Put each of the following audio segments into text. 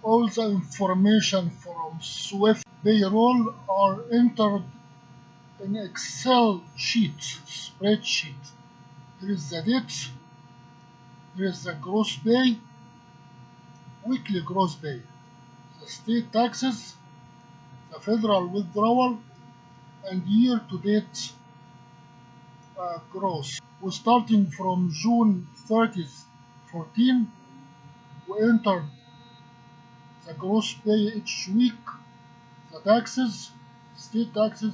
All the information from Swift payroll are entered in Excel sheet, spreadsheet. Here is the date, here is the gross pay, weekly gross pay, the state taxes, the federal withdrawal, and year-to-date gross. We're starting from June 30th, 14. We entered the gross pay each week, the taxes, state taxes,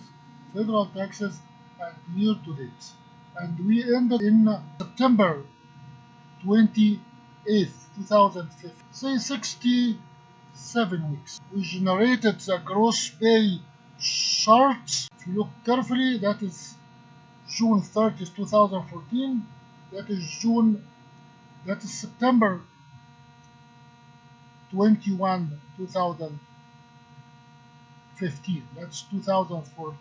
federal taxes, and year-to-date. And we ended in September 28th, 2015. Say 67 weeks. We generated the gross pay chart. If you look carefully, that is June 30th, 2014. That is September 21, 2015. That's 2014.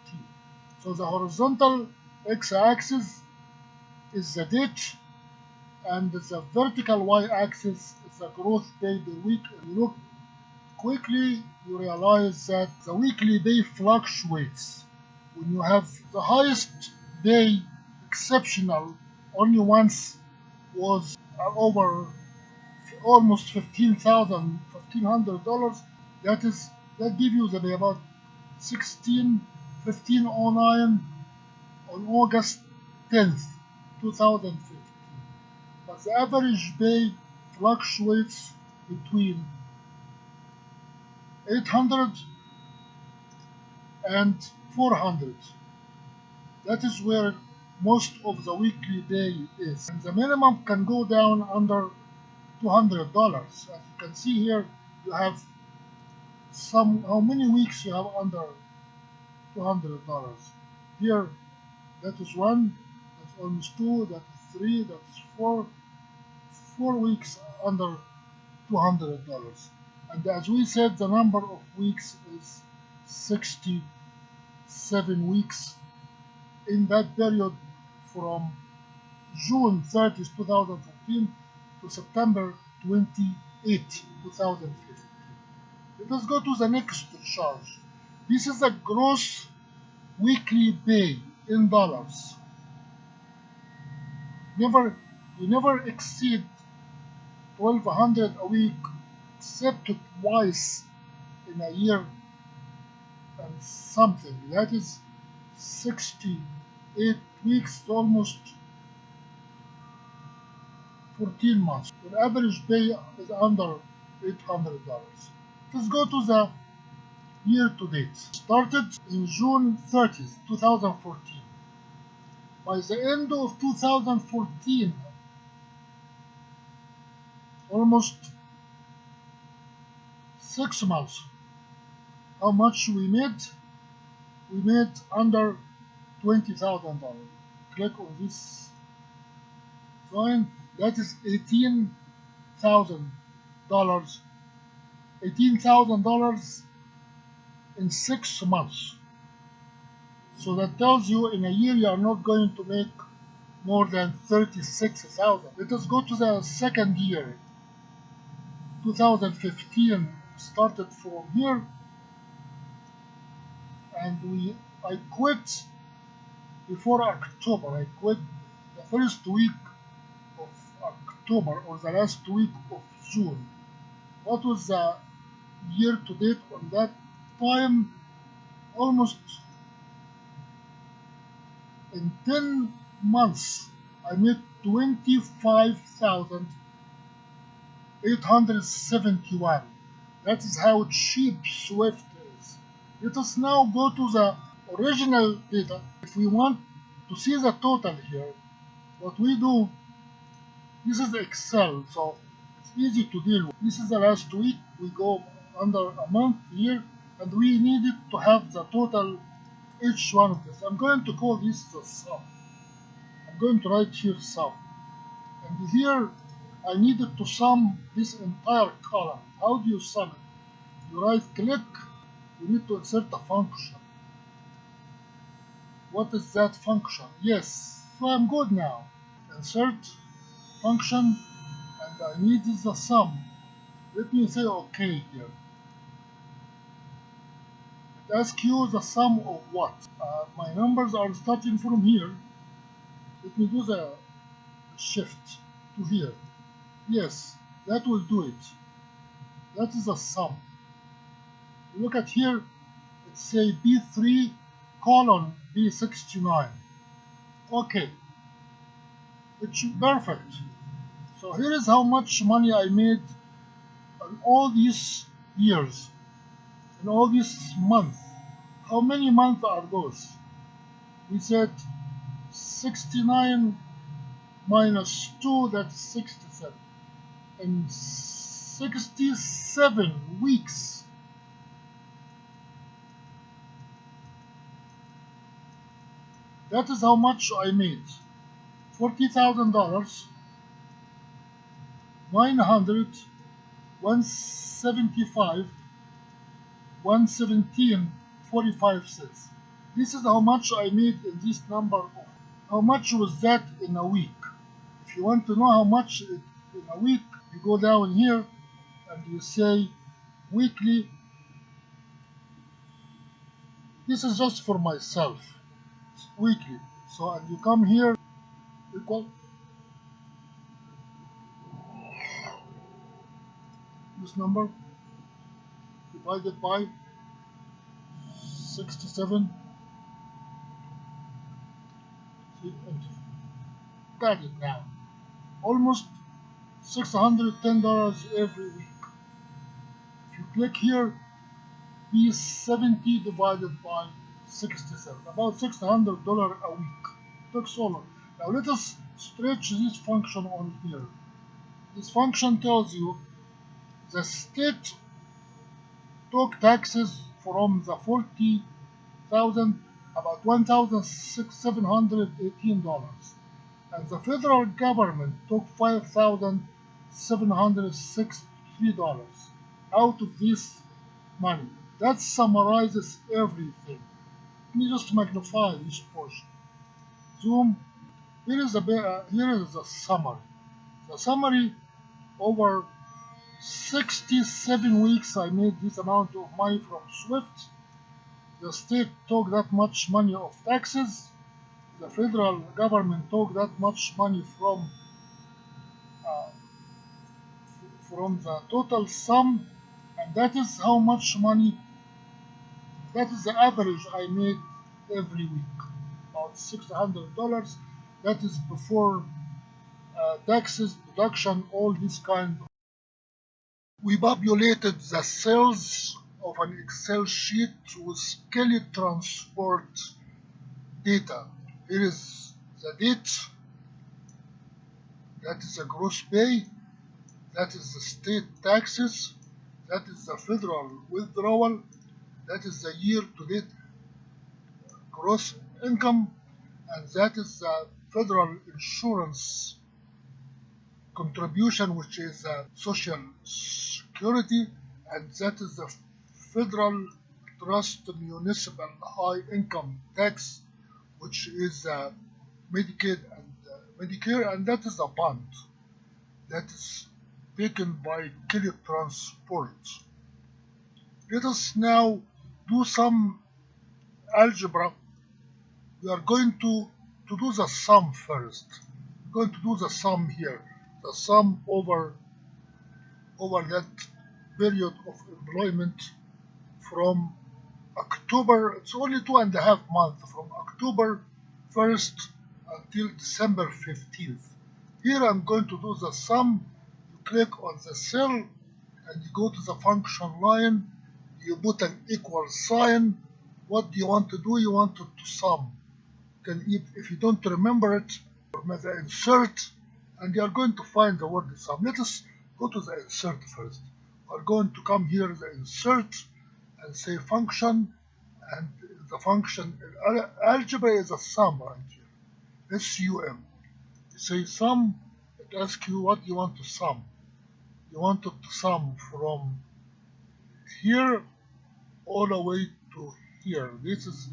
So the horizontal x-axis is the date, and the vertical y-axis is the growth pay per week. If you look quickly, you realize that the weekly pay fluctuates. When you have the highest pay exceptional only once was over almost $1500. That gives you the about 1509 on August 10th, 2015. But the average pay fluctuates between 800 and 400. That is where most of the weekly pay is. And the minimum can go down under $200. As you can see here, you have how many weeks you have under $200. Here, that is one, that's almost two, that is three, that is four. 4 weeks under $200. And as we said, the number of weeks is 67 weeks in that period from June 30th, 2015 to September 28, 2015. Let us go to the next chart. This is the gross weekly pay in dollars. You never exceed $1,200 a week except twice in a year and something. That is 68 weeks, almost 14 months. The average pay is under $800. Let's go to the year to date. Started in June 30th, 2014. By the end of 2014, almost 6 months. How much we made? We made under $20,000. Click on this sign. That is $18,000. $18,000 in 6 months. So that tells you in a year you are not going to make more than $36,000. Let us go to the second year. 2015 started from here, and I quit before October. I quit the first week of October or the last week of June. What was the year to date on that time? Almost in 10 months I made $25,871. That is how cheap Swift is. Let us now go to the original data. If we want to see the total here, what we do, this is Excel, so it's easy to deal with. This is the last week. We go under a month here, and we needed to have the total each one of this. I'm going to call this the sum. I'm going to write here sum. And here I needed to sum this entire column. How do you sum it? You right click, you need to insert a function. What is that function? Yes, so I'm good now. Insert function, and I need the sum. Let me say OK here. It asks you the sum of what? My numbers are starting from here. Let me do the shift to here. Yes, that will do it. That is the sum. Look at here, it say B3 colon B69. Okay, it's perfect. So here is how much money I made in all these years, in all these months. How many months are those? We said 69 minus 2, that's 67. And 67 weeks. That is how much I made. $40,000, 900, 175, 117, 45 cents. This is how much I made in this number. How much was that in a week? If you want to know how much in a week, you go down here and you say weekly. This is just for myself. It's weekly. So and you come here, equal this number divided by 67. See, got it now. Almost $610 every week. If you click here, B70 divided by 67, about $600 a week. Took so long. Now let us stretch this function on here. This function tells you the state took taxes from the 40,000, about $1,718, and the federal government took $5,763 out of this money. That summarizes everything. Let me just magnify this portion. Zoom. Here is the summary. The summary over 67 weeks I made this amount of money from SWIFT. The state took that much money of taxes. The federal government took that much money from the total sum, and that is how much money, that is the average I made every week, about $600. That is before taxes, deduction, all this kind. We populated the cells of an Excel sheet with scale transport data. Here is the date, that is the gross pay, that is the state taxes, that is the federal withdrawal, that is the year-to-date gross income, and that is the federal insurance contribution, which is social security, and that is the federal trust municipal high income tax, which is Medicaid and Medicare, and that is a bond that is taken by Crete Transport. Let us now do some algebra. We are going to do the sum first. We're going to do the sum here. The sum over that period of employment from October, it's only 2.5 months, from October 1st until December 15th. Here I'm going to do the sum. You click on the cell and you go to the function line, you put an equal sign. What do you want to do? You want to sum. If you don't remember it, the insert, and you are going to find the word sum. Let us go to the insert first. We're going to come here, the insert, and say function, and the function algebra is a sum right here. SUM. You say sum, it asks you what you want to sum. You want it to sum from here all the way to here. This is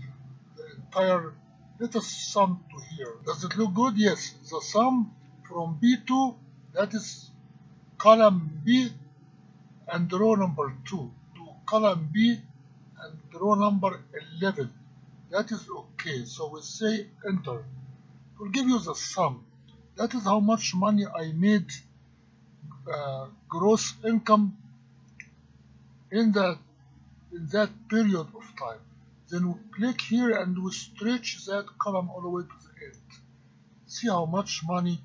the entire. Let us sum to here. Does it look good? Yes. The sum from B2, that is column B, and row number 2 to column B and row number 11. That is okay. So we say enter. It will give you the sum. That is how much money I made gross income in that period of time. Then we click here and we stretch that column all the way to the end. See how much money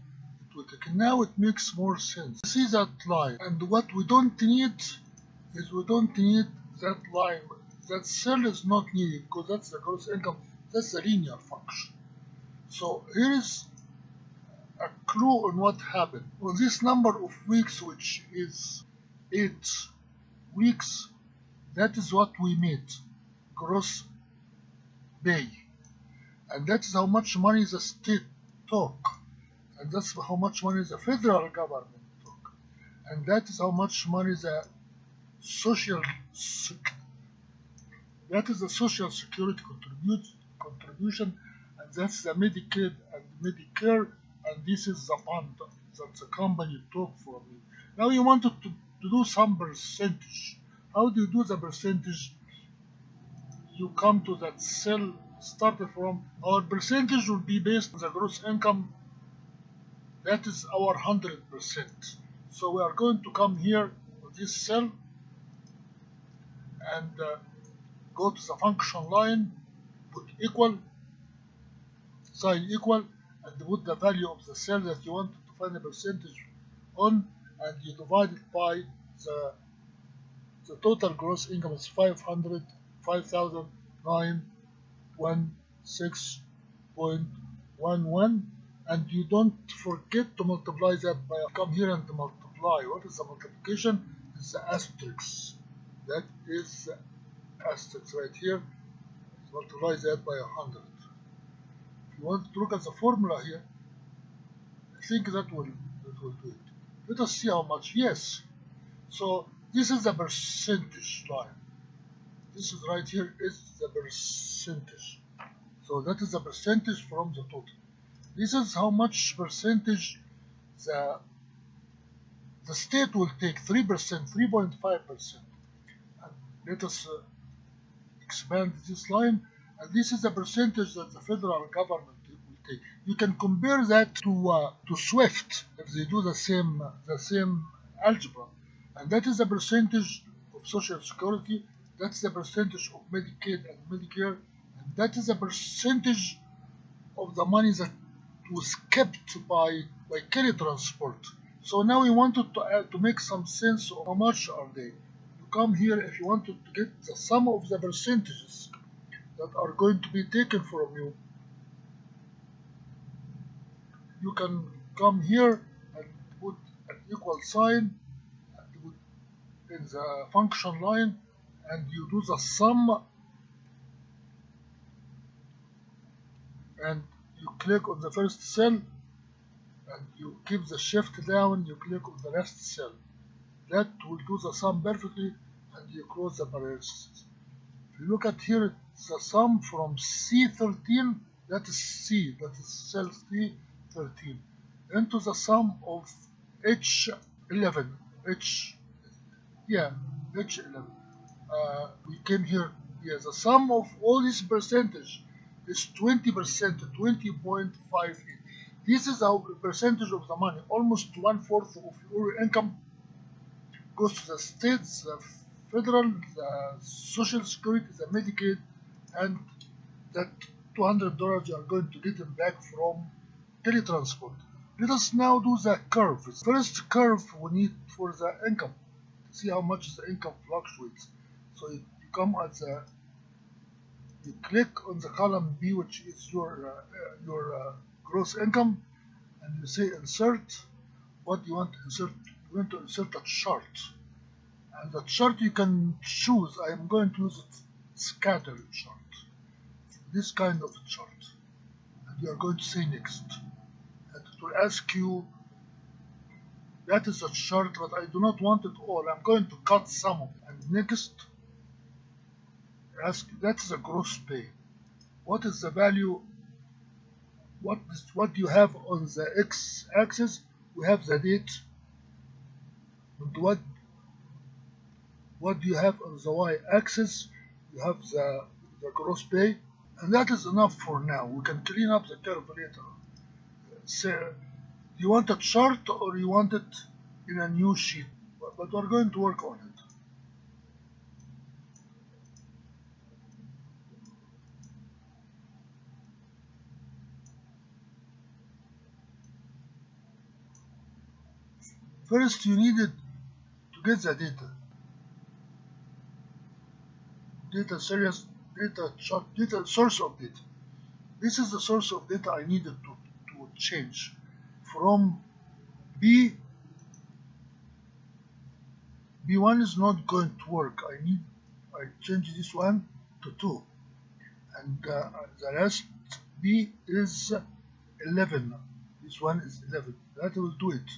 it will take. Now it makes more sense. See that line, and what we don't need is we don't need that line. That cell is not needed because that's the gross income. That's the linear function. So here is a clue on what happened. On this number of weeks, which is 8 weeks, that is what we made, gross pay. And that is how much money the state took. And that's how much money the federal government took. And that is how much money the social security contribution, and that's the Medicaid and Medicare, and this is the fund that the company took from you. Now you wanted to do some percentage. How do you do the percentage? You come to that cell started from. Our percentage will be based on the gross income. That is our 100%. So we are going to come here to this cell and go to the function line, put equal, sign equal, and put the value of the cell that you wanted to find a percentage on, and you divide it by the total gross income is 5,916.11, and you don't forget to multiply that by, come here and multiply. What is the multiplication? It's the asterisk. That is the asterisk right here. Multiply that by 100. If you want to look at the formula here, I think that will do it. Let us see how much. Yes. So this is the percentage line. This is right here is the percentage. So that is the percentage from the total. This is how much percentage the state will take, 3%, 3.5%. Let us expand this line, and this is the percentage that the federal government will take. You can compare that to SWIFT if they do the same algebra, and that is the percentage of Social Security. That's the percentage of Medicaid and Medicare, and that is the percentage of the money that was kept by Kelly Transport. So now we wanted to make some sense of how much are they. Come here if you wanted to get the sum of the percentages that are going to be taken from you. You can come here and put an equal sign and put in the function line, and you do the sum, and you click on the first cell and you keep the shift down, you click on the last cell. That will do the sum perfectly, and you close the parentheses. If you look at here, the sum from C13, that is C, that is cell C13, into the sum of H11, H11. We came here, the sum of all this percentage is 20%, 20.58. This is our percentage of the money, almost 1/4 of your income goes to the states, the federal, the Social Security, the Medicaid, and that $200 you are going to get them back from teletransport. Let us now do the curve. First curve we need for the income. See how much the income fluctuates. So you come at you click on the column B, which is your gross income, and you say insert. What do you want to insert? You want to insert a chart, and the chart you can choose. I am going to use a scatter chart, this kind of chart, and you are going to say next, and it will ask you. That is a chart, but I do not want it all. I'm going to cut some of it. And next, that is a gross pay. What is the value? What you have on the x-axis? We have the date. And what What do you have on the y-axis? You have the gross pay, and that is enough for now. We can clean up the curve later. So, you want a chart or you want it in a new sheet? But we're going to work on it. First, you needed to get the data series, data chart, data source of data. This is the source of data I needed to change from B1 is not going to work. I change this one to 2, and the rest B is 11. This one is 11. That will do it.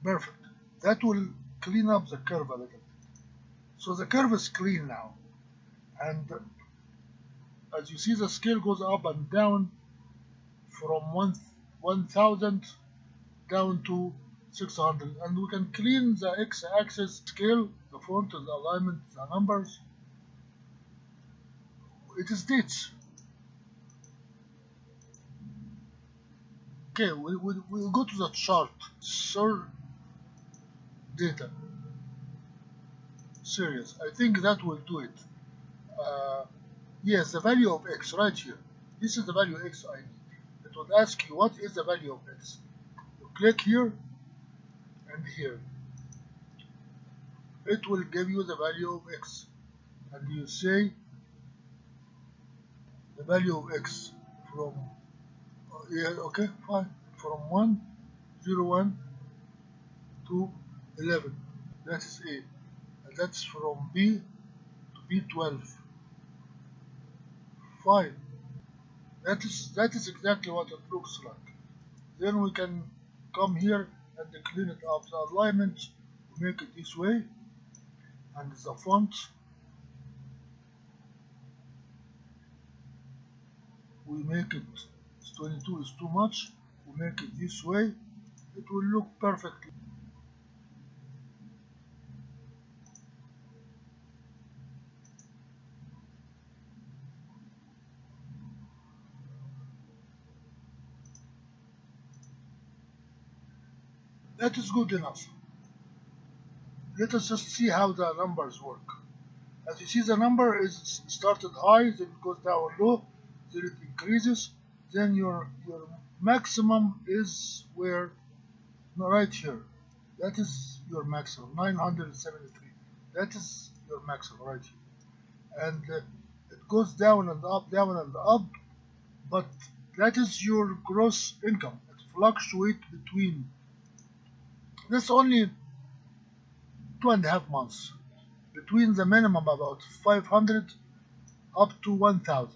Perfect. That will clean up the curve a little bit. So the curve is clean now, and as you see, the scale goes up and down from 1,000 down to 600, and we can clean the x-axis scale, the font, the alignment, the numbers. It is dates. Okay, we'll go to the chart. Sir, data series. I think that will do it. Yes, the value of x right here. This is the value of x I need. It will ask you what is the value of x. You click here and here. It will give you the value of x, and you say the value of x from yeah, okay, fine, from 101 to 11. That is A, and that's from B to B12. Fine. That is exactly what it looks like. Then we can come here and clean it up. The alignment, we make it this way, and the font, we make it 22 is too much. We make it this way. It will look perfectly. That is good enough. Let us just see how the numbers work. As you see, the number is started high, then it goes down low, then it increases, then your maximum is where, no, right here. That is your maximum, 973. That is your maximum right here. And it goes down and up, but that is your gross income. It fluctuates between, that's only 2.5 months, between the minimum about 500 up to 1,000,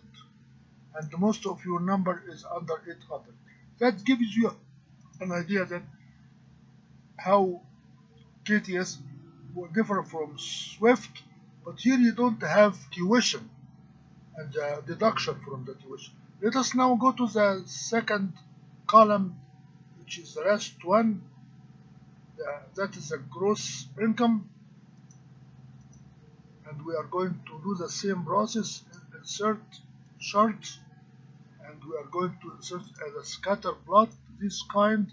and most of your number is under 800. That gives you an idea that how KTS will differ from Swift, but here you don't have tuition and deduction from the tuition. Let us now go to the second column, which is the last one. That is a gross income, and we are going to do the same process. Insert chart, and we are going to insert as a scatter plot this kind.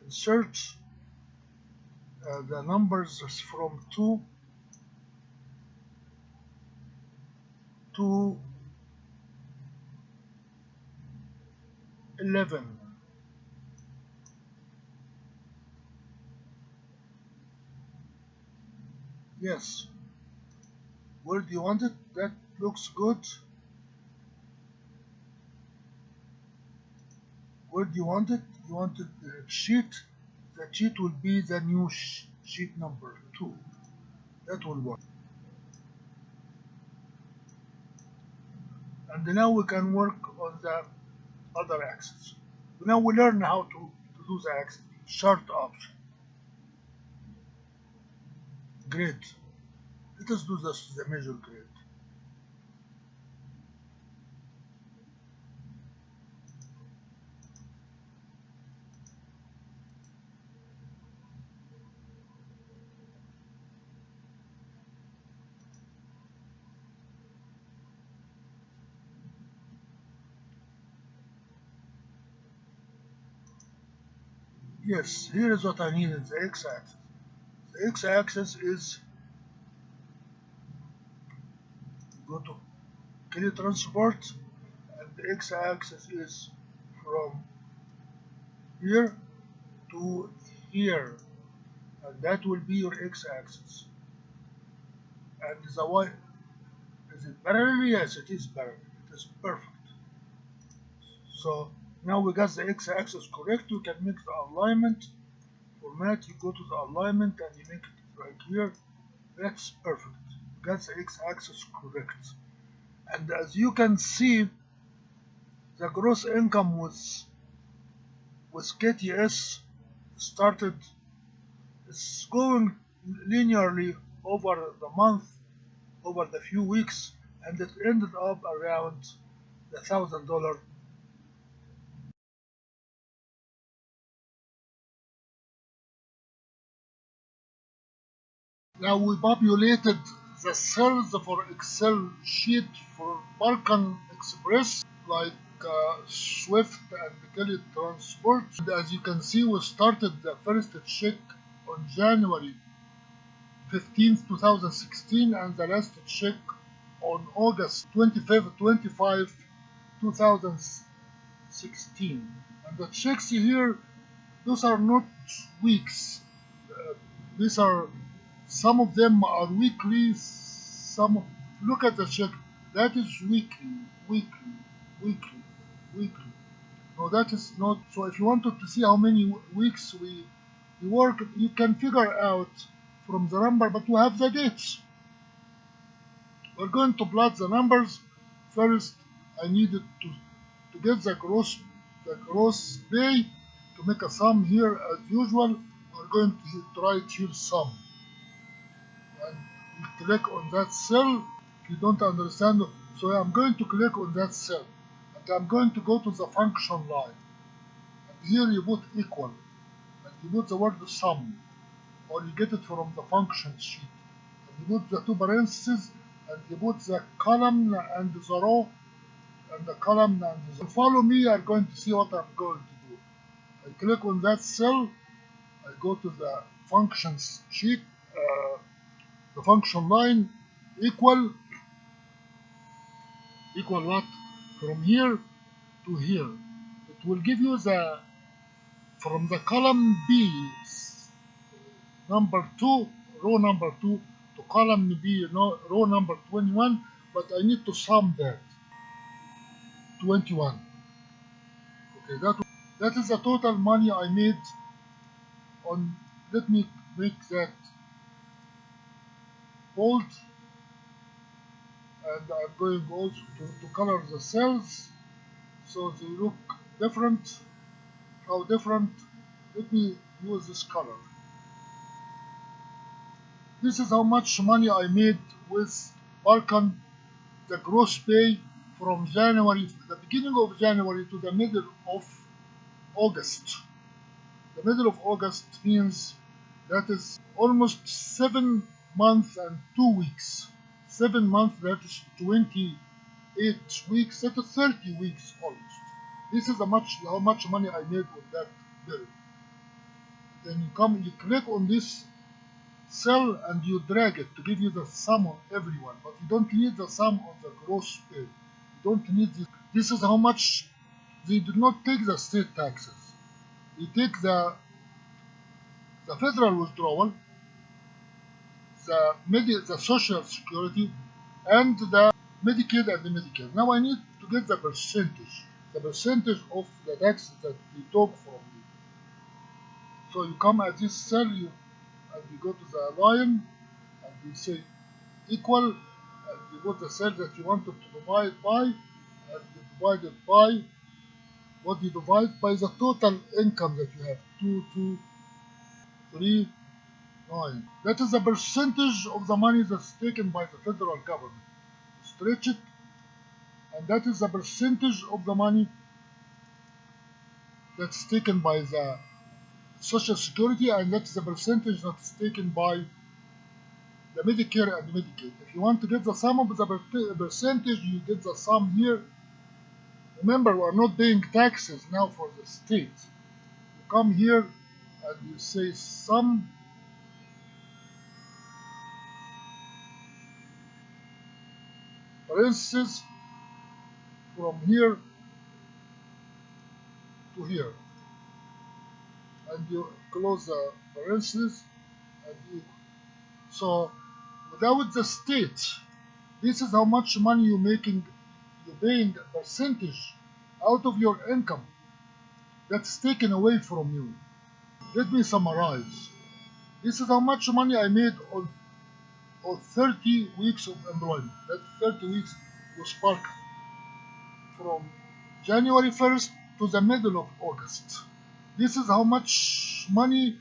Insert the numbers from 2 to 11. Yes. Where do you want it? That looks good. Where do you want it? You want it sheet. The sheet will be the new sheet number 2. That will work. And now we can work on the other axis. Now we learn how to do the axis. Chart option. Grade. Let us do this, the measure grade. Yes, here is what I needed, the x-axis. The x-axis is, go to Crete transport, and the x-axis is from here to here, and that will be your x-axis. And the y, is it parallel? Yes, it is parallel. It is perfect. So now we got the x-axis correct. We can make the alignment format. You go to the alignment and you make it right here. That's perfect. We got the x-axis correct. And as you can see, the gross income with KTS started, it's going linearly over the month, over the few weeks, and it ended up around the $1,000. Now we populated the cells for Excel sheet for Balkan Express, like Swift and Kelly Transport. And as you can see, we started the first check on January 15th, 2016, and the last check on August 25, 2016. And the checks here, those are not weeks. These are, some of them are weekly, some, look at the check, that is weekly, weekly. No, that is not, so if you wanted to see how many weeks we work, you can figure out from the number, but we have the dates. We're going to plot the numbers. First, I needed to get the gross pay, to make a sum here as usual. We're going to write here sum. And you click on that cell if you don't understand. So I'm going to click on that cell. And I'm going to go to the function line. And here you put equal. And you put the word sum. Or you get it from the function sheet. And you put the two parentheses, and you put the column and the row, and the column and the row. Follow me, you are going to see what I'm going to do. I click on that cell, I go to the functions sheet, the function line, equal what? From here to here. It will give you the, from the column B, number 2, row number 2, to column B, row number 21, but I need to sum that, 21. Okay, that is the total money I made on, let me make that bold, and I'm going also to color the cells so they look different. How different? Let me use this color. This is how much money I made with Balkan, the gross pay from January, the beginning of January to the middle of August. The middle of August means that is almost 7 months and 2 weeks. 7 months, that is 28 weeks, that is 30 weeks almost. This is how much money I made with that bill. Then you click on this cell and you drag it to give you the sum on everyone, but you don't need the sum on the gross pay. You don't need this. This is how much they do not take the state taxes. They take the federal withdrawal, the social security, and the Medicaid and the Medicare. Now I need to get the percentage of the taxes that they took from me. So you come at this cell, and you go to the line, and you say equal, and you put the cell that you wanted to divide by, and you divide it by, what you divide by the total income that you have, 2239. That is the percentage of the money that's taken by the federal government. Stretch it, and that is the percentage of the money that's taken by the Social Security, and that's the percentage that's taken by the Medicare and Medicaid. If you want to get the sum of the percentage, you get the sum here. Remember, we are not paying taxes now for the state. You come here and you say sum parentheses from here to here, and you close the parentheses and equal. So without the state, this is how much money you're paying a percentage out of your income that's taken away from you. Let me summarize. This is how much money I made on 30 weeks of employment. That's 30 weeks with Balkan, from January 1st to the middle of August. This is how much money,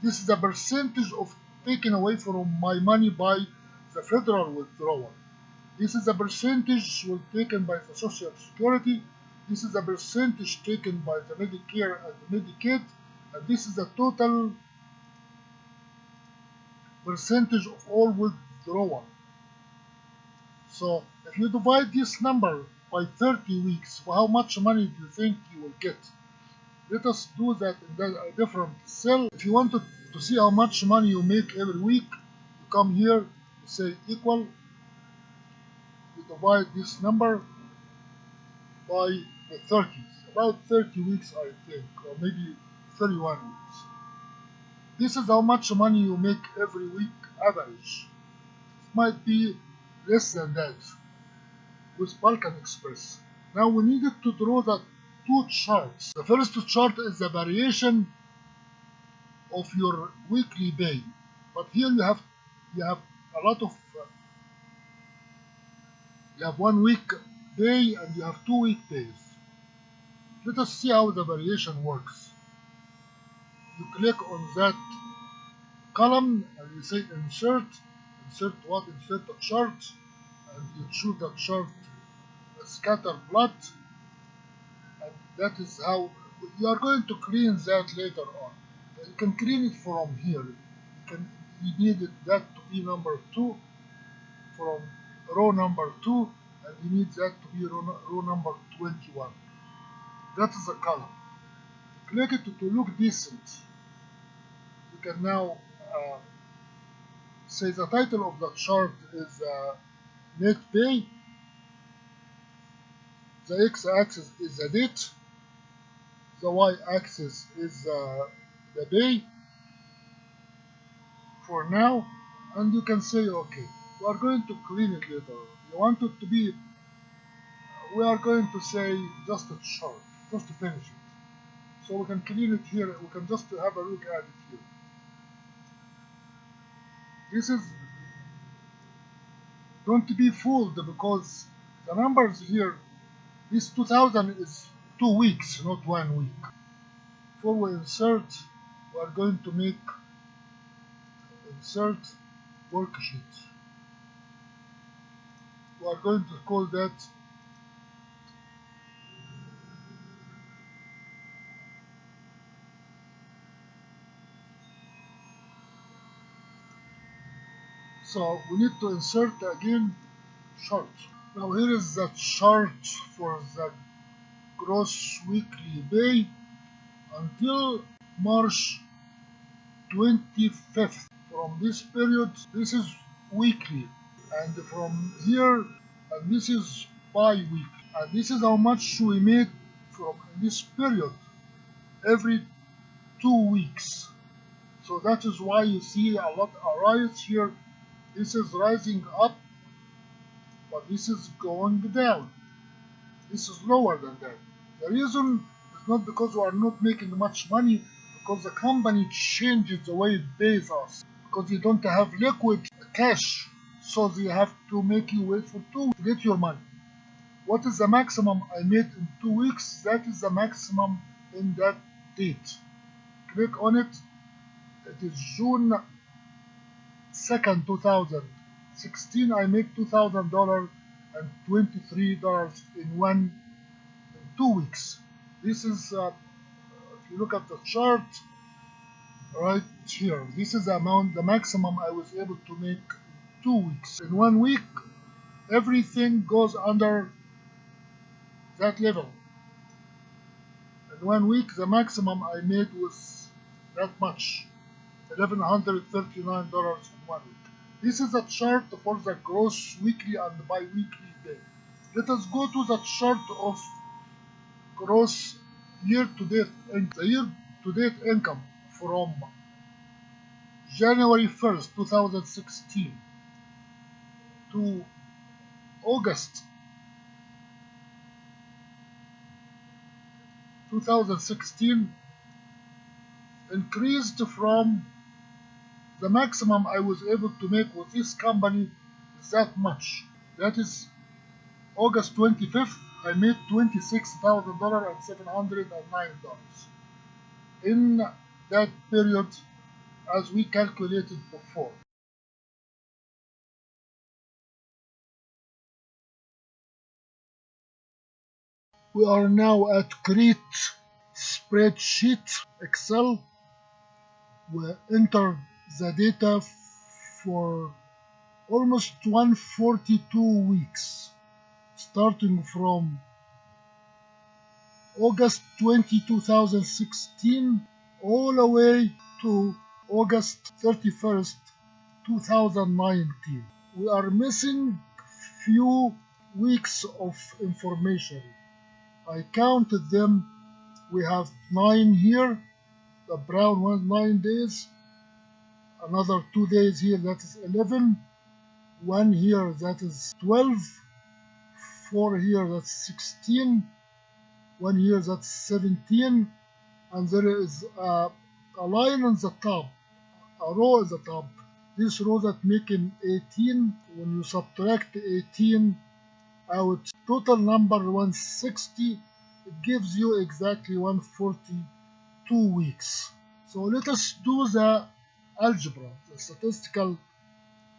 this is the percentage of taken away from my money by the federal withdrawal. This is the percentage was taken by the Social Security. This is the percentage taken by the Medicare and the Medicaid. And this is the total percentage of all withdrawal. So if you divide this number by 30 weeks, how much money do you think you will get? Let us do that in a different cell. If you wanted to see how much money you make every week, you come here, you say equal, you divide this number by the 30s, about 30 weeks I think, or maybe 31 weeks. This is how much money you make every week average. It might be less than that with Balkan Express. Now we needed to draw the two charts. The first chart is the variation of your weekly pay, but here you have a lot of you have 1 week pay and you have 2 week pays. Let us see how the variation works. You click on that column and you say insert what? Insert a chart, and you choose the chart scatter plot, and that is how you are going to clean that later on. You can clean it from here. You needed that to be number 2 from row number 2, and you need that to be row number 21. That is a column. Click it to look decent. You can now say the title of the chart is net pay. The x-axis is the date. The y-axis is the pay for now. And you can say, okay, we are going to clean it later. You want it to be, we are going to say just a chart, just to finish it. So we can clean it here. We can just have a look at it here. This is, don't be fooled because the numbers here, this 2000 is 2 weeks, not 1 week. Before we insert, we are going to make insert worksheet. We are going to call that so we need to insert again chart. Now here is the chart for the gross weekly pay until March 25th. From this period, this is weekly, and from here, and this is bi-weekly, and this is how much we made from this period every 2 weeks. So that is why you see a lot of rise here. This is rising up, but this is going down. This is lower than that. The reason is not because we are not making much money, because the company changes the way it pays us. Because you don't have liquid cash, so they have to make you wait for 2 weeks to get your money. What is the maximum I made in 2 weeks? That is the maximum in that date. Click on it. It is June 2nd, 2016. I made $2,000 and $23 in 2 weeks. This is, if you look at the chart right here, this is the amount, the maximum I was able to make in 2 weeks. In 1 week, everything goes under that level. In 1 week, the maximum I made was that much, $1,139 in 1 week. This is a chart for the gross weekly and bi-weekly pay. Let us go to the chart of gross year-to-date income. The year-to-date income from January 1st, 2016 to August 2016 increased from the maximum I was able to make with this company is that much. That is August 25th, I made $26,709 in that period as we calculated before. We are now at Crete spreadsheet Excel. We enter the data for almost 142 weeks, starting from August 20, 2016, all the way to August 31st, 2019. We are missing few weeks of information. I counted them. We have 9 here, the brown one, 9 days, another 2 days here, that is 11, 1 here, that is 12, 4 here, that's 16, 1 here, that's 17, and there is a line on the top, a row at the top. This row that making 18. When you subtract 18 out, total number 160, it gives you exactly 142 weeks. So let us do the algebra, the statistical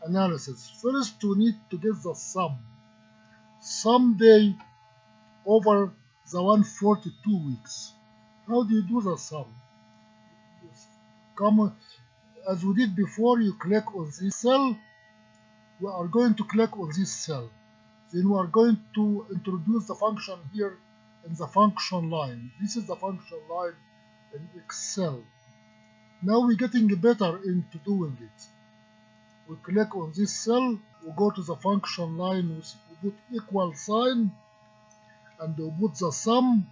analysis. First, we need to get the sum day over the 142 weeks. How do you do the sum? Come, as we did before, you click on this cell. We are going to click on this cell. Then we are going to introduce the function here in the function line. This is the function line in Excel. Now we're getting better into doing it. We click on this cell, we go to the function line, we put equal sign, and we put the sum,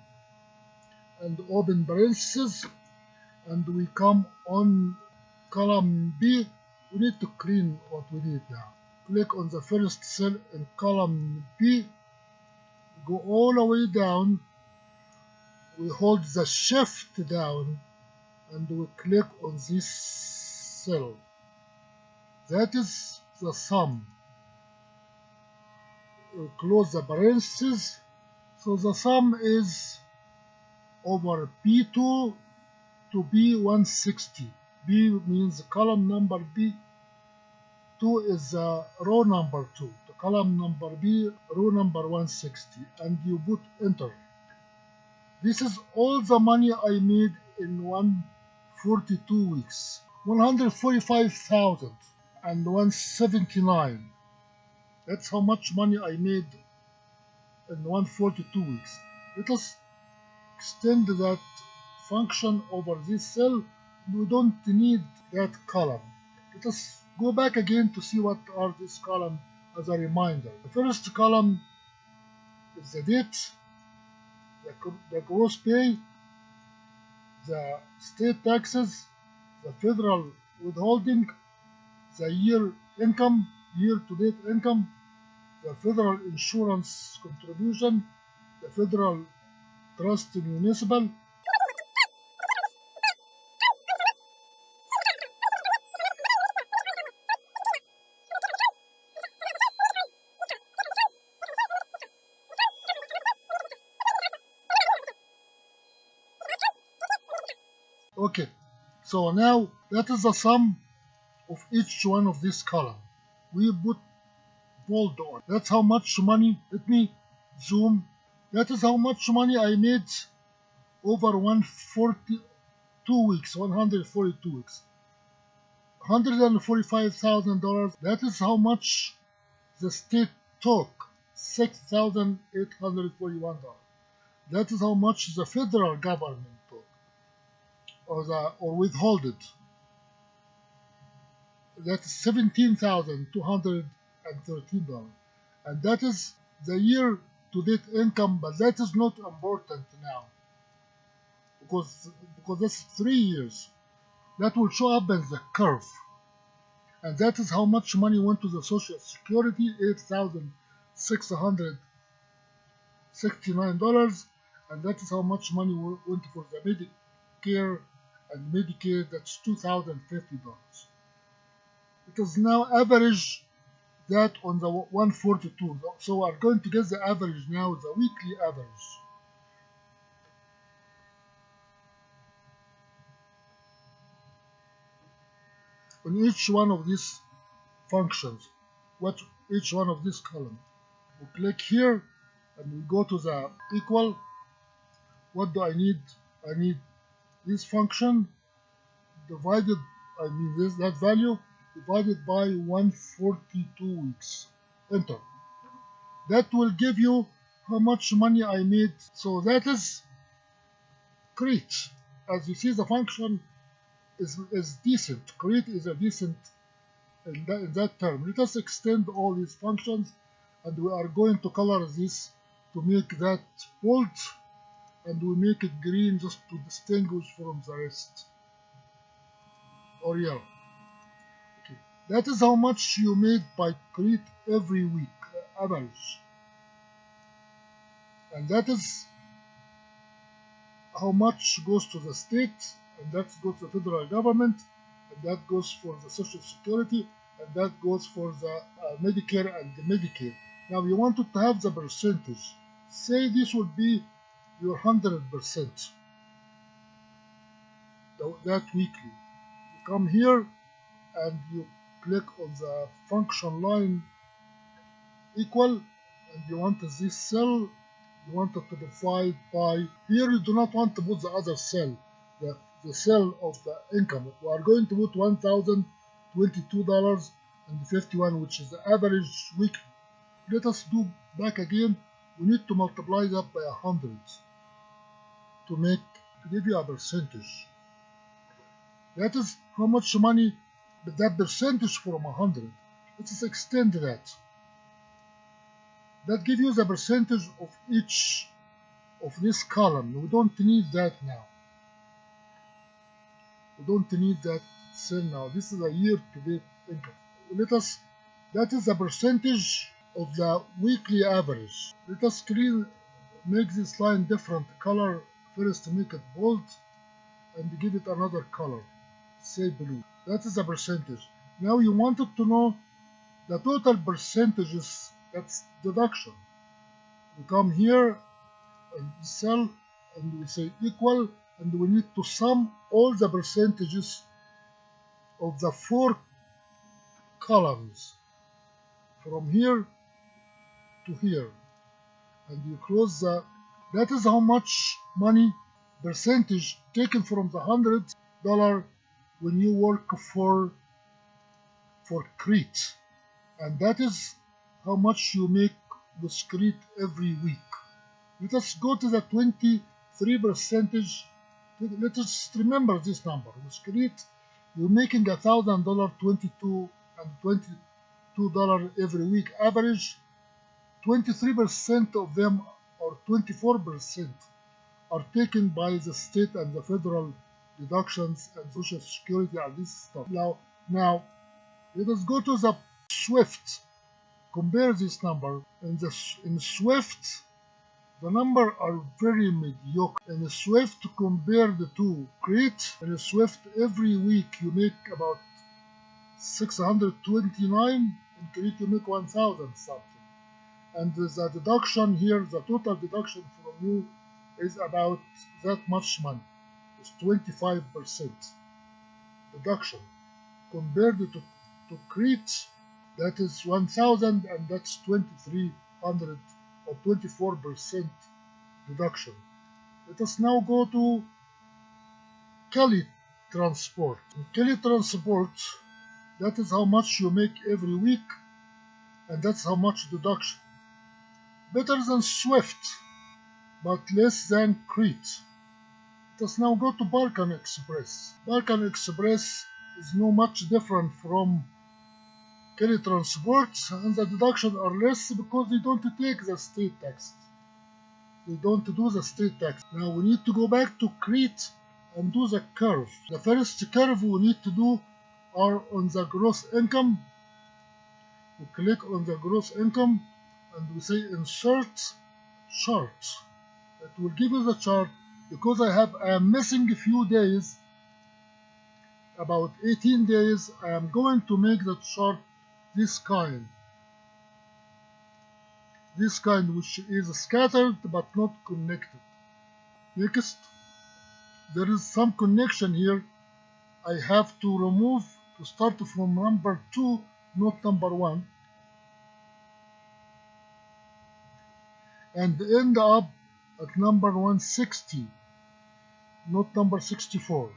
and open parentheses, and we come on column B. We need to clean what we did now. Click on the first cell in column B, go all the way down, we hold the shift down, and we click on this cell. That is the sum. We close the parentheses. So the sum is over B2 to B160. B means column number B. 2 is row number 2. The column number B, row number 160. And you put enter. This is all the money I made in 142 weeks. 145,179. That's how much money I made in 142 weeks. Let us extend that function over this cell. We don't need that column. Let us go back again to see what are these columns as a reminder. The first column is the date, the gross pay, the state taxes, the federal withholding, the year income, year-to-date income, the federal insurance contribution, the federal trust municipal. Okay, so now that is the sum of each one of this column. We put bold on. That's how much money. Let me zoom. That is how much money I made over 142 weeks, 142 weeks. $145,000. That is how much the state took, $6,841. That is how much the federal government took. or withhold it. That's $17,213, and that is the year-to-date income. But that is not important now because that's 3 years. That will show up in the curve, and that is how much money went to the Social Security, $8,669, and that is how much money went for the Medicare and Medicaid. That's $2,050. It is now average that on the 142. So we are going to get the average now, the weekly average. On each one of these functions, each one of these columns. We click here and we go to the equal. What do I need? I need this function divided, that value divided by 142 weeks. Enter. That will give you how much money I made. So that is Crete. As you see, the function is decent. Crete is a decent in that term. Let us extend all these functions, and we are going to color this to make that bold, and we make it green just to distinguish from the rest, or yellow. Okay. That is how much you made by Crete every week, average. And that is how much goes to the state, and that goes to the federal government, and that goes for the Social Security, and that goes for the Medicare and the Medicaid. Now you wanted to have the percentage. Say this would be your 100%, that weekly. You come here and you click on the function line equal, and you want this cell, you want it to divide by, here you do not want to put the other cell, the cell of the income. We are going to put $1,022.51, which is the average weekly. Let us do back again. We need to multiply that by 100 to give you a percentage. That is how much money, but that percentage from 100. Let us extend that. That gives you the percentage of each of this column. We don't need that now. We don't need that cell now. This is a year-to-date income. That is the percentage of the weekly average. Let us make this line different color. First make it bold and give it another color, say blue. That is the percentage. Now you wanted to know the total percentages, that's deduction. We come here and cell and we say equal, and we need to sum all the percentages of the 4 columns from here to here, and you close that is how much money percentage taken from the $100 when you work for Crete, and that is how much you make with Crete every week. Let us go to the 23 percentage. Let us remember this number. With Crete, you're making $1,000, $22 and $22 every week average. 23% of them, or 24%, are taken by the state and the federal deductions and Social Security and this stuff. Now, let us go to the SWIFT. Compare this number. In SWIFT, the numbers are very mediocre. In SWIFT, compare the two. Crete, in SWIFT, every week you make about 629. In Crete, you make 1,000 something. And the deduction here, the total deduction from you is about that much money. It's 25% deduction. Compared to Crete, that is 1,000, and that's 2,300 or 24% deduction. Let us now go to Kelly Transport. In Kelly Transport, that is how much you make every week, and that's how much deduction. Better than SWIFT, but less than Crete. Let us now go to Balkan Express. Balkan Express is no much different from Crete transports, and the deductions are less because they don't take the state tax. They don't do the state tax. Now we need to go back to Crete and do the curve. The first curve we need to do are on the gross income. We click on the gross income and we say insert chart. It will give us a chart because I am missing a few days, about 18 days. I am going to make the chart this kind, which is scattered but not connected. Next, there is some connection here. I have to remove to start from number 2, not number 1, and end up at number 160, not number 64.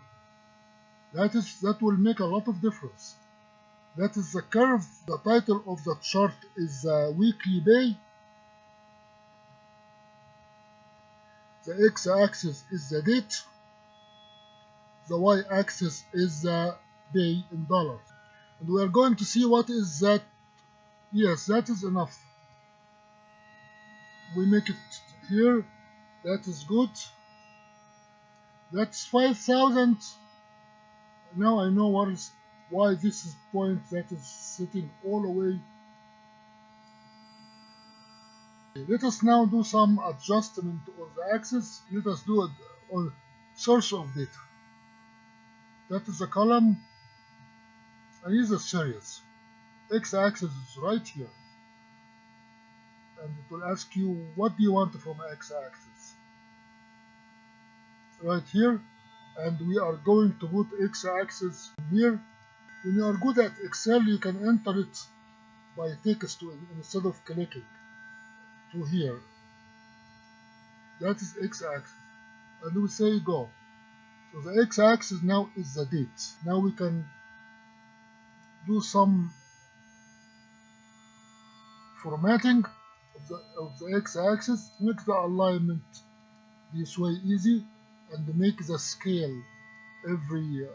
That will make a lot of difference. That is the curve. The title of the chart is weekly pay. The x-axis is the date. The y-axis is the pay in dollars. And we are going to see what is that. Yes, that is enough. We make it here. That is good. That's 5,000. Now I know why this is point that is sitting all the way. Let us now do some adjustment on the axis. Let us do it on source of data. That is a column, and is a series. X-axis is right here, and it will ask you what do you want from x-axis. Right here, and we are going to put x-axis here. When you are good at Excel, you can enter it by text instead of clicking to here. That is x-axis, and we say go. So the x-axis now is the date. Now we can do some formatting of the x-axis, make the alignment this way easy, and make the scale every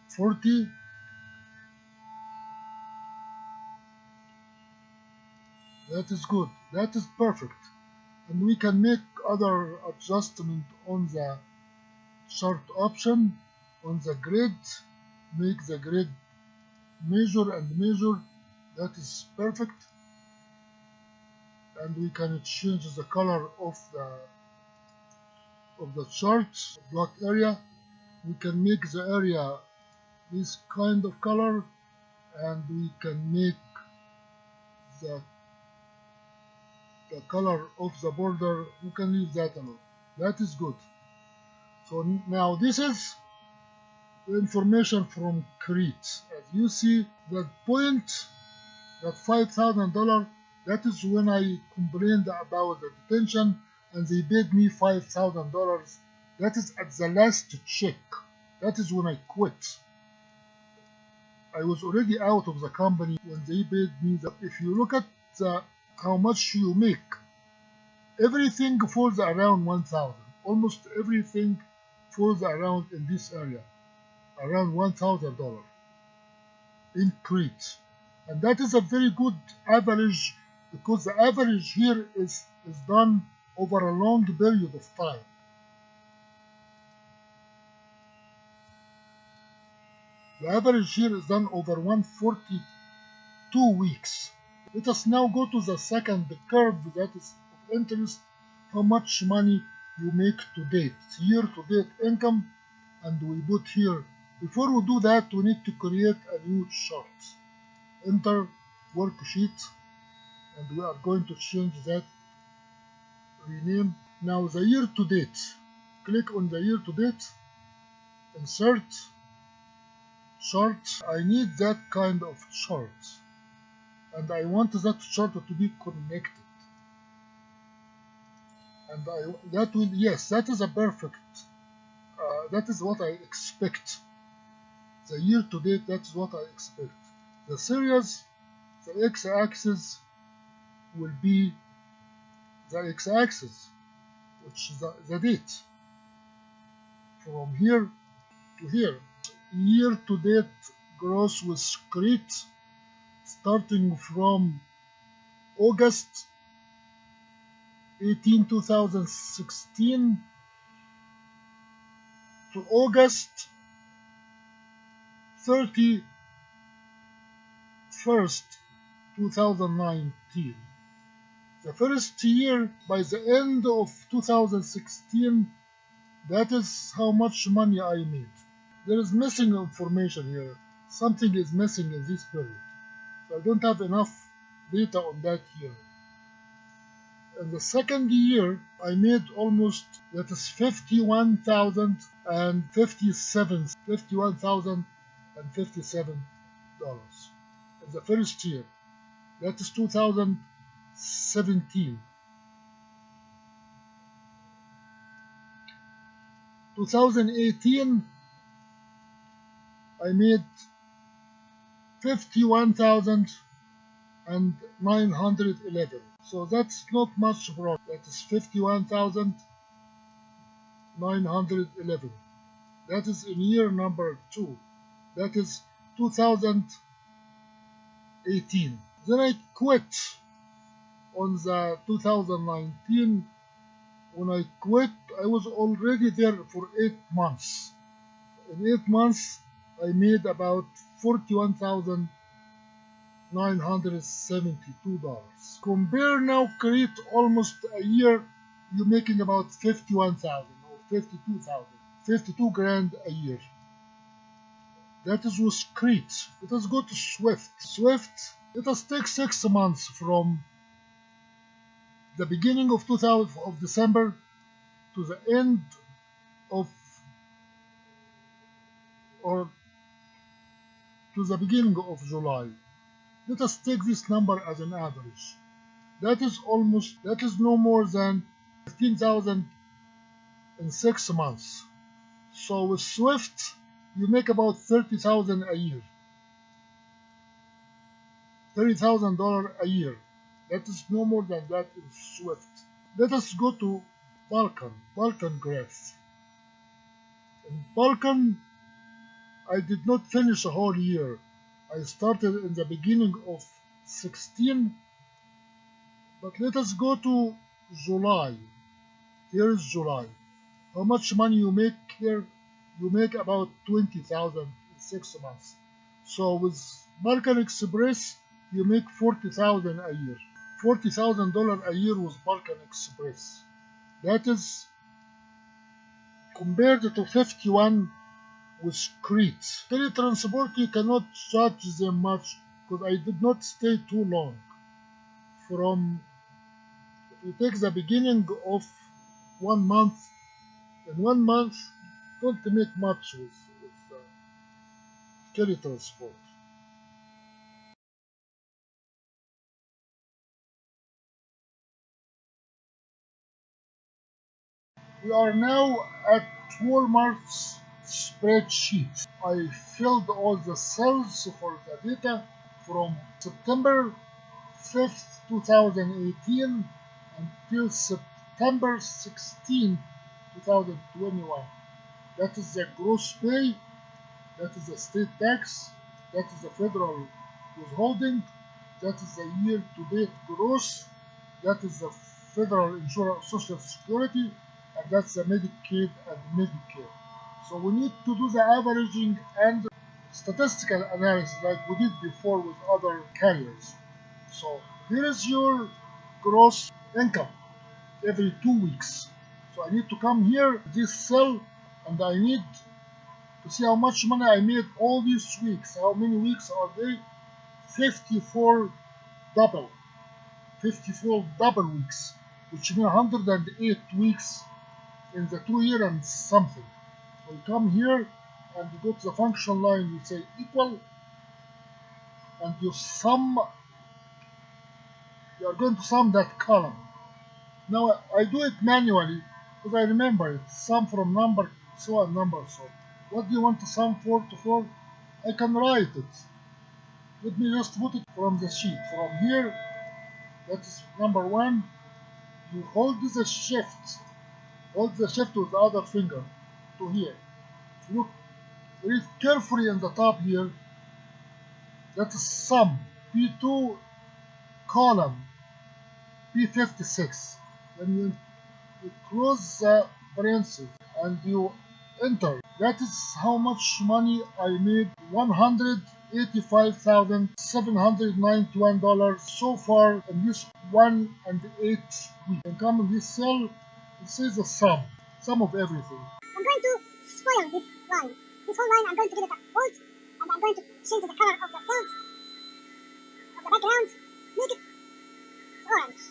40. That is good. That is perfect. And we can make other adjustment on the chart option, on the grid, make the grid measure and measure. That is perfect. And we can change the color of the chart, black area. We can make the area this kind of color, and we can make the color of the border. We can leave that alone. That is good. So now this is the information from Crete. As you see, that point, that $5,000, that is when I complained about the detention and they paid me $5,000. That is at the last check. That is when I quit. I was already out of the company when they paid me. If you look at how much you make, everything falls around 1,000. Almost everything falls around in this area, around $1,000 in Crete. And that is a very good average, because the average here is done over a long period of time. The average here is done over 142 weeks. Let us now go to the second curve that is of interest, how much money you make to date, year-to-date income, and we put here. Before we do that, we need to create a new chart. Enter worksheet, and we are going to change that, rename. Now the year-to-date, click on the year-to-date, insert, chart. I need that kind of chart, and I want that chart to be connected. And that will, yes, that is a perfect, that is what I expect. The year-to-date, that's what I expect. The series, the x-axis will be the x-axis. which is the date from here to here. Year to date gross with Crete starting from August 18, 2016 to August 31st, 2019. The first year, by the end of 2016, that is how much money I made. There is missing information here. Something is missing in this period. So I don't have enough data on that year. In the second year, I made almost, that is $51,057 in the first year. That is 2017. 2018, I made 51,911. So that's not much profit. That is 51,911. That is in year number 2. That is 2018. Then I quit on the 2019. When I quit, I was already there for 8 months. In 8 months, I made about $41,972. Compare now Crete, almost a year, you're making about 51,000 or 52,000, 52 grand a year. That is with Crete. Let us go to Swift. Swift, let us take 6 months from the beginning of December to the end of, or to the beginning of July. Let us take this number as an average. That is no more than 15,000 in 6 months. So with Swift, you make about 30,000 a year. $30,000 a year. That is no more than that in Swift. Let us go to Balkan graph. In Balkan, I did not finish a whole year. I started in the beginning of 16, but let us go to July. Here is July. How much money you make here? You make about 20,000 in 6 months. So with Balkan Express, you make 40,000 a year. $40,000 a year with Balkan Express. That is compared to 51 with Crete. Teletransport, you cannot judge them much because I did not stay too long. If you take the beginning of 1 month, in 1 month, don't make much with teletransport. We are now at Walmart's spreadsheet. I filled all the cells for the data from September 5th, 2018 until September 16, 2021. That is the gross pay, that is the state tax, that is the federal withholding, that is the year-to-date gross, that is the federal insurance, social security, and that's the Medicaid and Medicare. So we need to do the averaging and statistical analysis like we did before with other carriers. So here is your gross income every 2 weeks. So I need to come here, this cell, and I need to see how much money I made all these weeks. How many weeks are they? 54 double. 54 double weeks, which means 108 weeks in the 2 year and something. So you come here and you go to the function line, you say equal, and you are going to sum that column. Now I do it manually because I remember it. Sum from number so and number so. What do you want to sum 4 to 4? I can write it. Let me just put it from the sheet. From here, that is number 1. You hold this shift Hold the shift with the other finger to here. Look, read carefully in the top here. That is sum. P2 column P56. Then you close the parentheses and you enter. That is how much money I made. $185,791 so far in this 1 and 8 week. And come in this cell, it says the sum of everything. I'm going to spoil this line. This whole line I'm going to give it a bold, and I'm going to change the color of the cells, of the background, make it orange.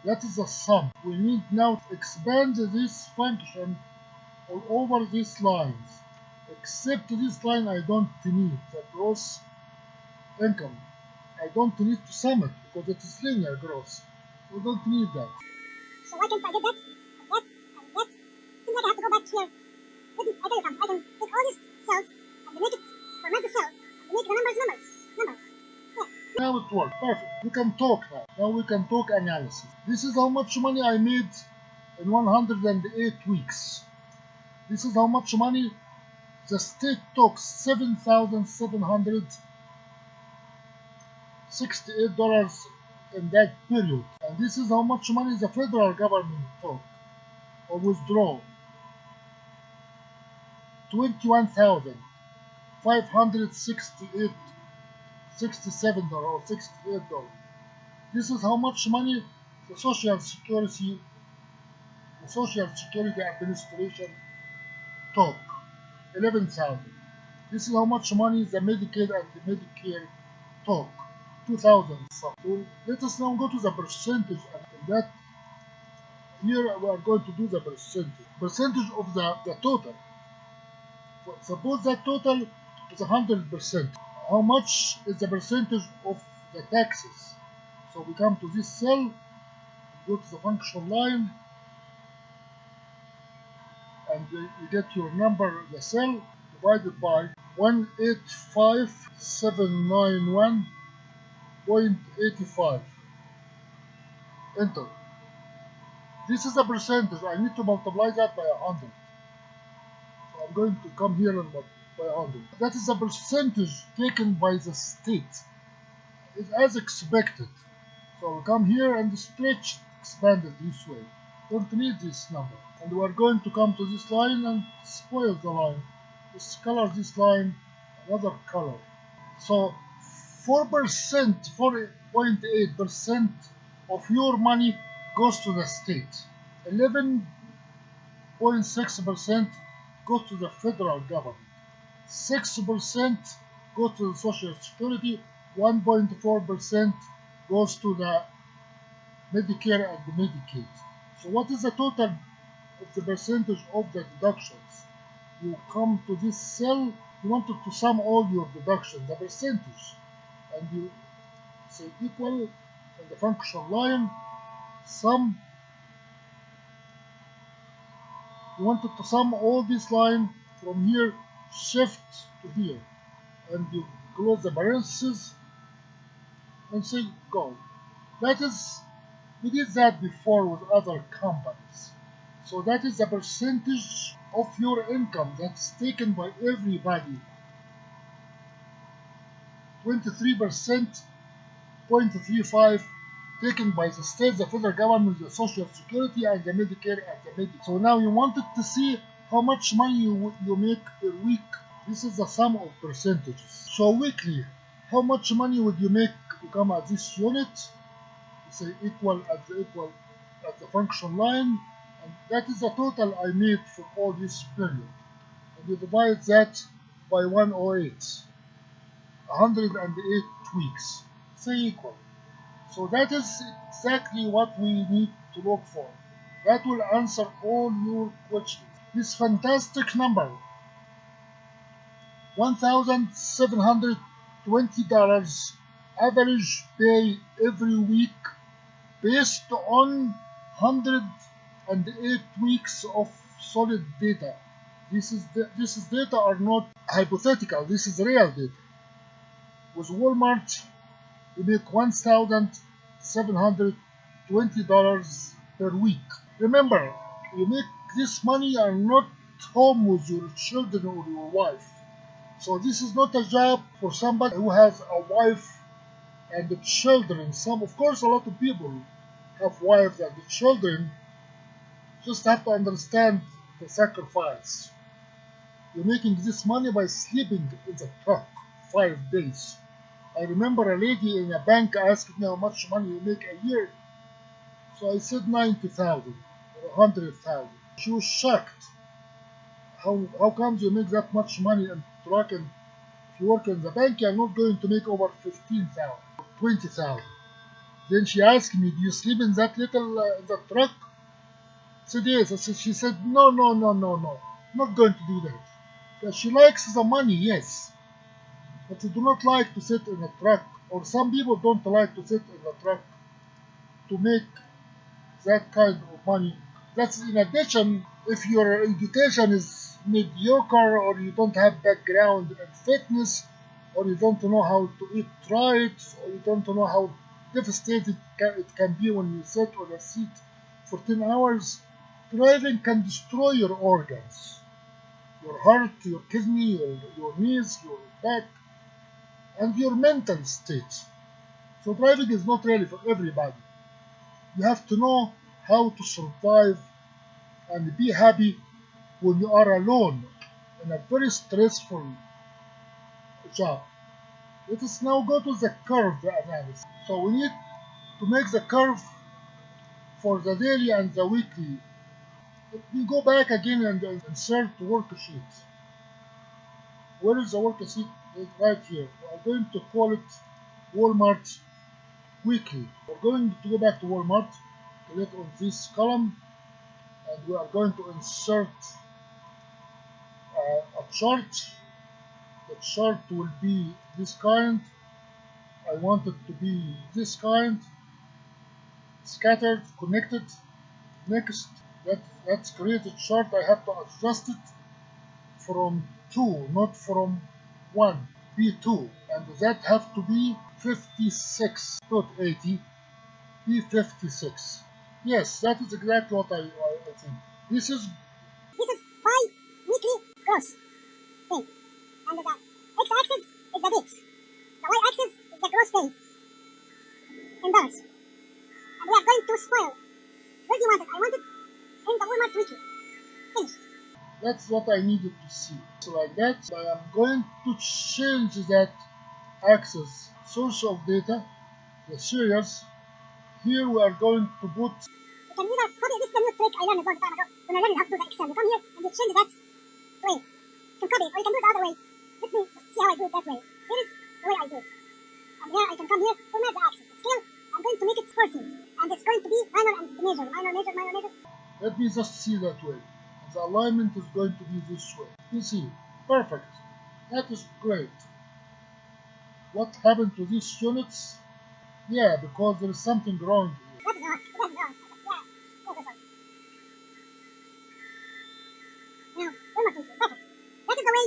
That is the sum. We need now to expand this function all over these lines. Except this line I don't need, the gross income. I don't need to sum it because it is linear gross. We don't need that. So why can't I get that, and that, and that? Seems like I have to go back here. I tell you something, I can take all these cells and make it, format the cell, and make the numbers. Yeah. Now it works. Perfect. We can talk now. Now we can talk analysis. This is how much money I made in 108 weeks. This is how much money the state took, $7,768 in that period. And this is how much money the federal government took or withdraw, $21,567 or $68. This is how much money the Social Security Administration took, 11,000. This is how much money the Medicaid and the Medicare took, 2,000. So let us now go to the percentage, and that here we are going to do the percentage of the total. Suppose that total is 100%. How much is the percentage of the taxes? So we come to this cell, go to the function line, and you get your number, the cell, divided by 185,791.85. Enter. This is the percentage. I need to multiply that by 100. So I'm going to come here and multiply by 100. That is the percentage taken by the state. It's as expected. So we come here and stretch, expand it this way. Don't need this number. And we are going to come to this line and spoil the line. Let's color this line another color. So 4%, 4.8% of your money goes to the state. 11.6% goes to the federal government. 6% goes to the Social Security. 1.4% goes to the Medicare and the Medicaid. So what is the total of the percentage of the deductions? You come to this cell, you wanted to sum all your deductions, the percentage, and you say equal in the function line, sum. You wanted to sum all this line from here, shift to here, and you close the parentheses and say go. That is, we did that before with other companies. So that is the percentage of your income that's taken by everybody. 23%, 0.35 taken by the state, the federal government, the Social Security, and the Medicare and the Medicaid. So now you wanted to see how much money you make per week. This is the sum of percentages. So weekly, how much money would you make to come at this unit? Say equal at the function line, and that is the total I made for all this period. And you divide that by 108, 108 weeks. Say equal. So that is exactly what we need to look for. That will answer all your questions. This fantastic number, $1,720 average pay every week, based on 108 weeks of solid data. This is data are not hypothetical. This is real data. With Walmart, you make $1,720 per week. Remember, you make this money you are not home with your children or your wife. So this is not a job for somebody who has a wife and the children. Some, of course, a lot of people have wives and the children. Just have to understand the sacrifice. You're making this money by sleeping in the truck 5 days. I remember a lady in a bank asked me how much money you make a year. So I said 90,000 or 100,000. She was shocked. How comes you make that much money in truck, and if you work in the bank you're not going to make over 15,000 or 20,000? Then she asked me, do you sleep in that little in the truck? I said yes. She said no, not going to do that. Because she likes the money, yes, but she do not like to sit in a truck, or some people don't like to sit in a truck to make that kind of money. That's in addition, if your education is mediocre, or you don't have background in fitness, or you don't know how to eat right, or you don't know how devastating it can be when you sit on a seat for 10 hours, driving can destroy your organs, your heart, your kidney, your knees, your back, and your mental state. So driving is not really for everybody. You have to know how to survive and be happy when you are alone in a very stressful job. Let us now go to the curve analysis. So we need to make the curve for the daily and the weekly. Let me go back again and insert worksheet. Where is the worksheet? Right here. We are going to call it Walmart weekly. We're going to go back to Walmart, click on this column, and we are going to insert a chart. The chart will be this kind. I want it to be this kind, scattered, connected. Next, let's create a chart. I have to adjust it from 2, not from 1, B2, and that have to be 56, not 80, be 56. Yes, that is exactly what I think. This is bi-weekly gross pay. And the x-axis is the bits. The y-axis is the gross pay in dollars. And we are going to spoil. Where do you want it? I want it in the Walmart weekly. Finished. That's what I needed to see. So like that, I am going to change that axis source of data, the series. Here we are going to put. You can either copy this is a new trick I learned a long time ago when I learned how to do the Excel. You come here and you change that way. You can copy it, or you can do it the other way. Let me see how I do it that way. Here is the way I do it. And here I can come here, format the axis. The scale, I'm going to make it 14. And it's going to be minor and major. Minor, major, minor, major. Let me just see that way. The alignment is going to be this way. You see, perfect. That is great. What happened to these units? Yeah, because there is something wrong here. That is wrong. That is wrong. Yeah, that is wrong. Now, Walmart weekly. Perfect. That is the way.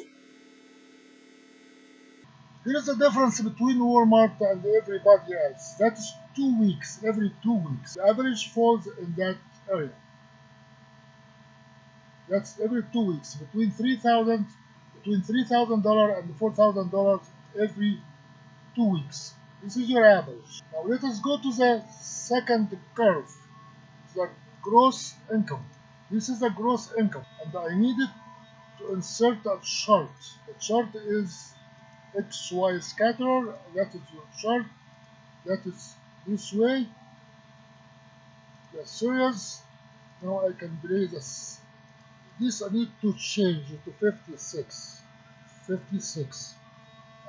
Here is the difference between Walmart and everybody else. That is 2 weeks, every 2 weeks. The average falls in that area. That's every 2 weeks, between $3,000 and $4,000 every 2 weeks. This is your average. Now let us go to the second curve, the gross income. This is the gross income, and I needed to insert a chart. The chart is XY scatterer. That is your chart. That is this way. The series. Now I can play this. This I need to change to 56. 56.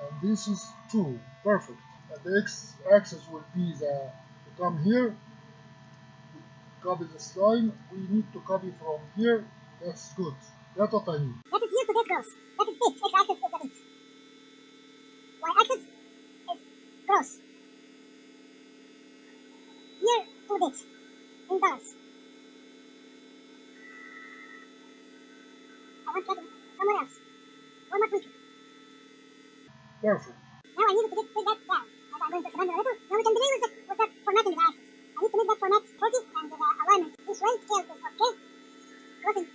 And this is 2. Perfect. And the x-axis will be the to come here. Copy this line. We need to copy from here. That's good. That's what I need. That is year to date gross. That is bits. X-axis is the bits. Y-axis is gross. Year to date in dollars. I want that somewhere else. Walmart weekly. Perfect. Now I need to take that down. And I'm going to expand it a little. Now we can begin with that formatting the axis. I need to make that format 40 and the alignment this way. Scale is okay. Crossing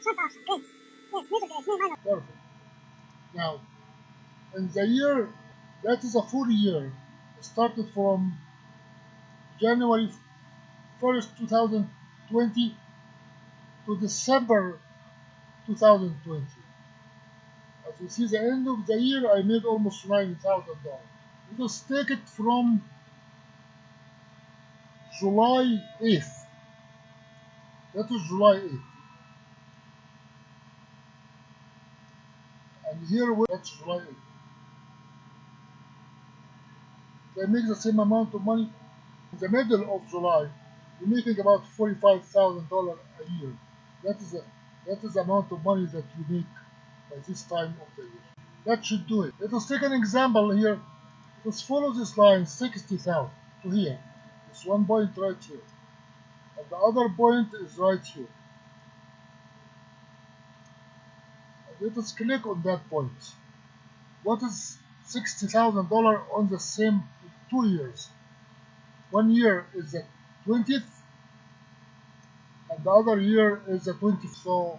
short option, grades. Yes, major grades, main minor. Perfect. Now, in the year, that is a full year. It started from January 1st, 2020 to December 2020. As you see, the end of the year, I made almost $90,000. Let's take it from July 8th. That is July 8th. And here, that's July 8th. They make the same amount of money. In the middle of July, you're making about $45,000 a year. That is the amount of money that you make by this time of the year. That should do it. Let us take an example here. Let's follow this line 60,000 to here. It's one point right here. And the other point is right here. And let us click on that point. What is $60,000 on the same 2 years? 1 year is the 20th and the other year is the 20th. So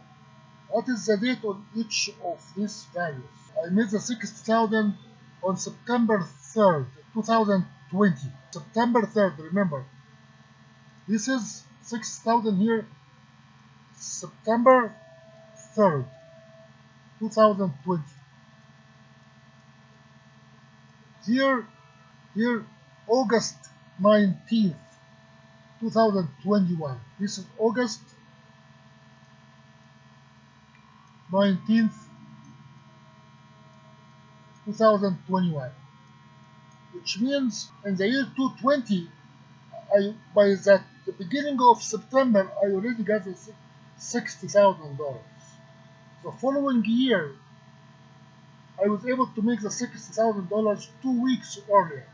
what is the date on each of these values? I made the 60,000 on September 3rd, 2020. September 3rd, remember. This is 6,000 here, September 3rd, 2020. Here, August 19th, 2021. This is August 19th, 2021. Which means in the year 2020, by the beginning of September, I already got $60,000. The following year, I was able to make the $60,000 2 weeks earlier.